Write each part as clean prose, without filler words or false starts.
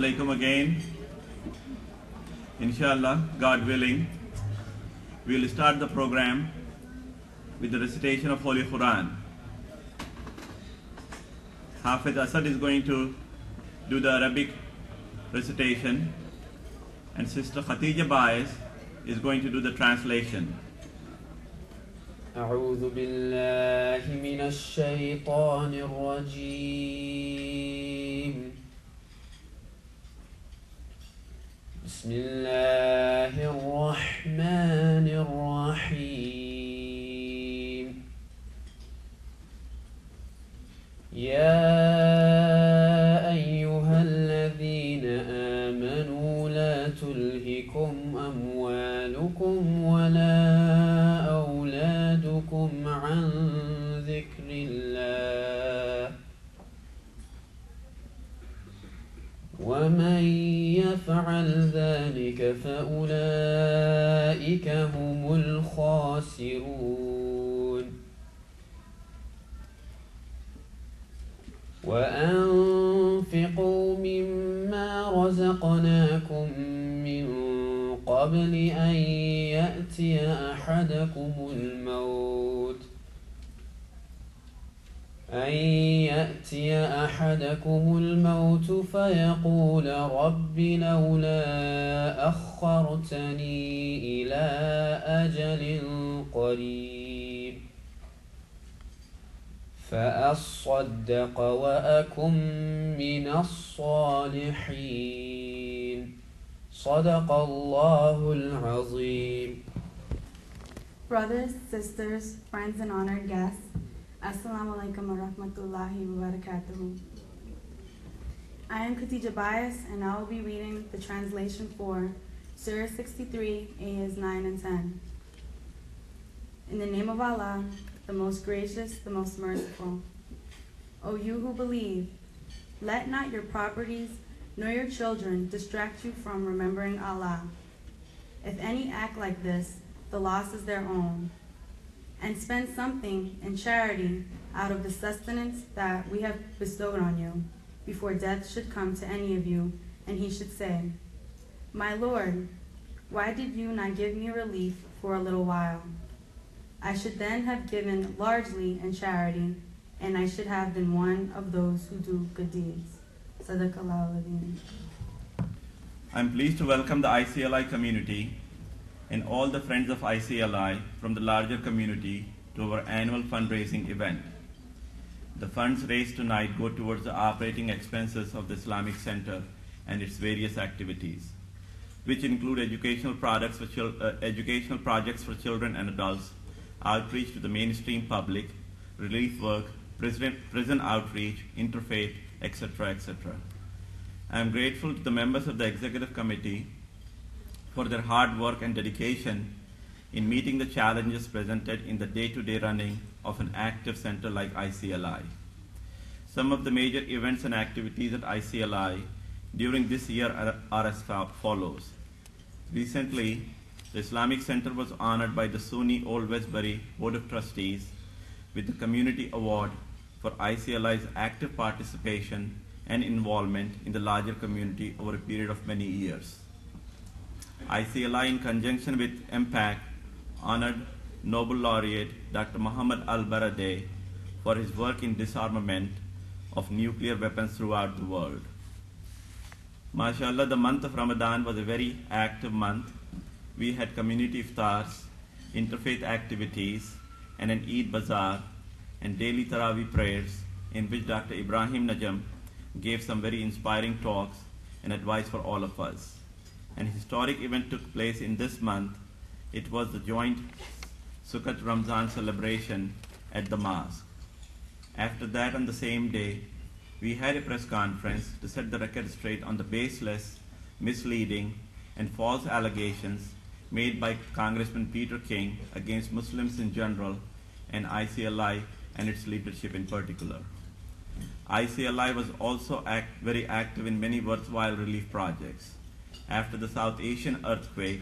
alaikum again. Inshallah, God willing, we will start the program with the recitation of Holy Quran. Hafiz Asad is going to do the Arabic recitation, and Sister Khatija Baez is going to do the translation. أعوذ بالله من الشيطان الرجيم بسم الله الرحمن الرحيم يا أيها الذين آمنوا لا تلهكم أموالكم ولا أولادكم عن ذكر الله ومن يفعل ذلك فأولئك هم الخاسرون وأنفقوا مما رزقناكم من قبل أن يأتي أحدكم الموت فيقول رب لولا أخرتني إلى أجل قريب فأصدق وأكن من الصالحين صدق الله العظيم. Brothers, sisters, friends, and honored guests, Assalamu alaikum wa rahmatullahi wa barakatuhu. I am Khatija Baez, and I will be reading the translation for Surah 63, Ayahs 9 and 10. In the name of Allah, the most gracious, the most merciful. O you who believe, let not your properties nor your children distract you from remembering Allah. If any act like this, the loss is their own. And spend something in charity out of the sustenance that we have bestowed on you, before death should come to any of you, and he should say, My Lord, why did you not give me relief for a little while? I should then have given largely in charity, and I should have been one of those who do good deeds. Sadaqallahu al-Azim. I'm pleased to welcome the ICLI community and all the friends of ICLI from the larger community to our annual fundraising event. The funds raised tonight go towards the operating expenses of the Islamic Center and its various activities, which include educational projects for children and adults, outreach to the mainstream public, relief work, prison outreach, interfaith, etc., etc. I am grateful to the members of the Executive Committee for their hard work and dedication in meeting the challenges presented in the day-to-day running of an active center like ICLI. Some of the major events and activities at ICLI during this year are as follows. Recently, the Islamic Center was honored by the SUNY Old Westbury Board of Trustees with the Community Award for ICLI's active participation and involvement in the larger community over a period of many years. ICLI, in conjunction with MPAC, honored Nobel laureate Dr. Muhammad al-Baradei for his work in disarmament of nuclear weapons throughout the world. MashaAllah, the month of Ramadan was a very active month. We had community iftars, interfaith activities, and an Eid bazaar, and daily Taraweeh prayers, in which Dr. Ibrahim Najam gave some very inspiring talks and advice for all of us. An historic event took place in this month. It was the joint Sukkot Ramzan celebration at the mosque. After that, on the same day, we had a press conference to set the record straight on the baseless, misleading, and false allegations made by Congressman Peter King against Muslims in general and ICLI and its leadership in particular. ICLI was also very active in many worthwhile relief projects. After the South Asian earthquake,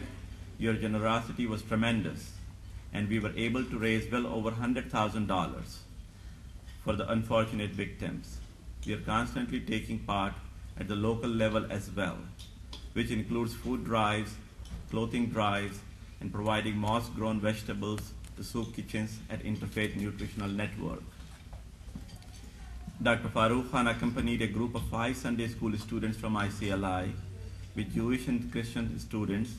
your generosity was tremendous, and we were able to raise well over $100,000 for the unfortunate victims. We are constantly taking part at the local level as well, which includes food drives, clothing drives, and providing mosque-grown vegetables to soup kitchens at Interfaith Nutritional Network. Dr. Farooq Khan accompanied a group of 5 Sunday school students from ICLI with Jewish and Christian students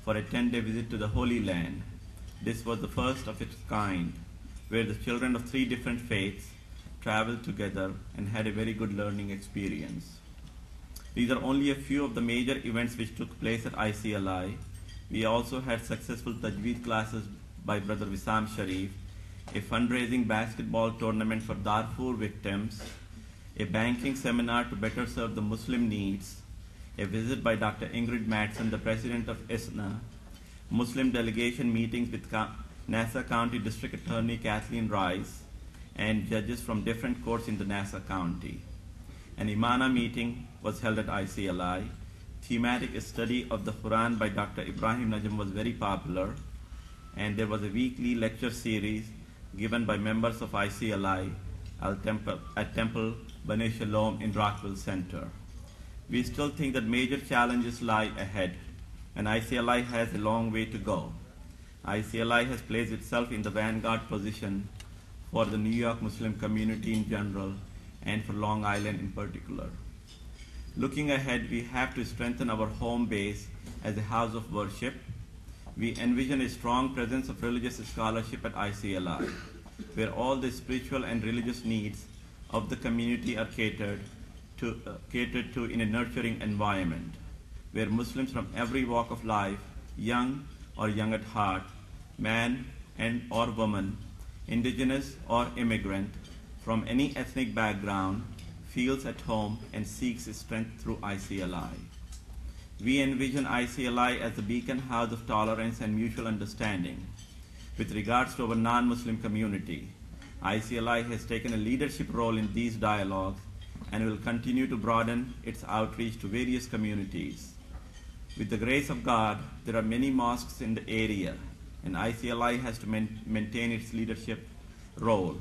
for a 10-day visit to the Holy Land. This was the first of its kind, where the children of 3 different faiths traveled together and had a very good learning experience. These are only a few of the major events which took place at ICLI. We also had successful Tajweed classes by Brother Wissam Sharif, a fundraising basketball tournament for Darfur victims, a banking seminar to better serve the Muslim needs, a visit by Dr. Ingrid Madsen, the president of ISNA, Muslim delegation meetings with Nassau County District Attorney Kathleen Rice, and judges from different courts in the Nassau County. An Imana meeting was held at ICLI. Thematic study of the Quran by Dr. Ibrahim Najm was very popular, and there was a weekly lecture series given by members of ICLI at Temple Bnei Shalom in Rockville Center. We still think that major challenges lie ahead, and ICLI has a long way to go. ICLI has placed itself in the vanguard position for the New York Muslim community in general and for Long Island in particular. Looking ahead, we have to strengthen our home base as a house of worship. We envision a strong presence of religious scholarship at ICLI, where all the spiritual and religious needs of the community are catered to in a nurturing environment, where Muslims from every walk of life, young or young at heart, man and or woman, indigenous or immigrant, from any ethnic background, feels at home and seeks strength through ICLI. We envision ICLI as a beacon house of tolerance and mutual understanding. With regards to our non-Muslim community, ICLI has taken a leadership role in these dialogues and will continue to broaden its outreach to various communities. With the grace of God, there are many mosques in the area, and ICLI has to maintain its leadership role.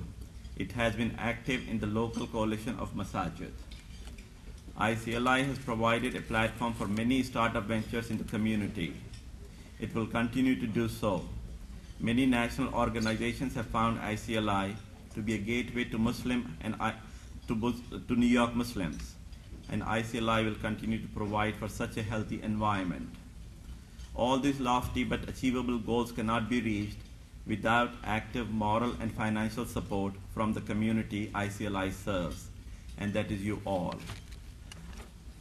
It has been active in the local coalition of masajid. ICLI has provided a platform for many startup ventures in the community. It will continue to do so. Many national organizations have found ICLI to be a gateway to Muslim and to New York Muslims, and ICLI will continue to provide for such a healthy environment. All these lofty but achievable goals cannot be reached without active moral and financial support from the community ICLI serves, and that is you all.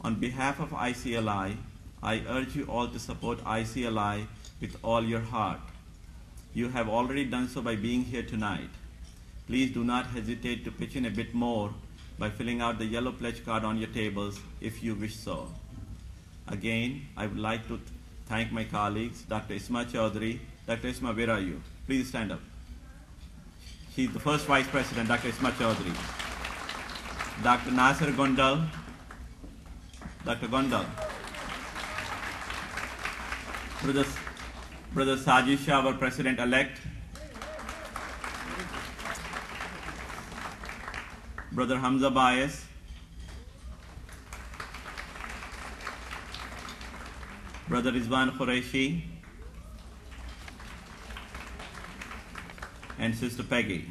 On behalf of ICLI, I urge you all to support ICLI with all your heart. You have already done so by being here tonight. Please do not hesitate to pitch in a bit more by filling out the yellow pledge card on your tables if you wish so. Again, I would like to thank my colleagues, Dr. Isma Chaudhary. Dr. Isma, where are you? Please stand up. She's the first Vice President, Dr. Isma Chaudhary. Dr. Nasir Gondal. Dr. Gondal. Brother Sajid Shah, our President-elect. Brother Hamza Bayes. Brother Rizwan Qureshi. And Sister Peggy.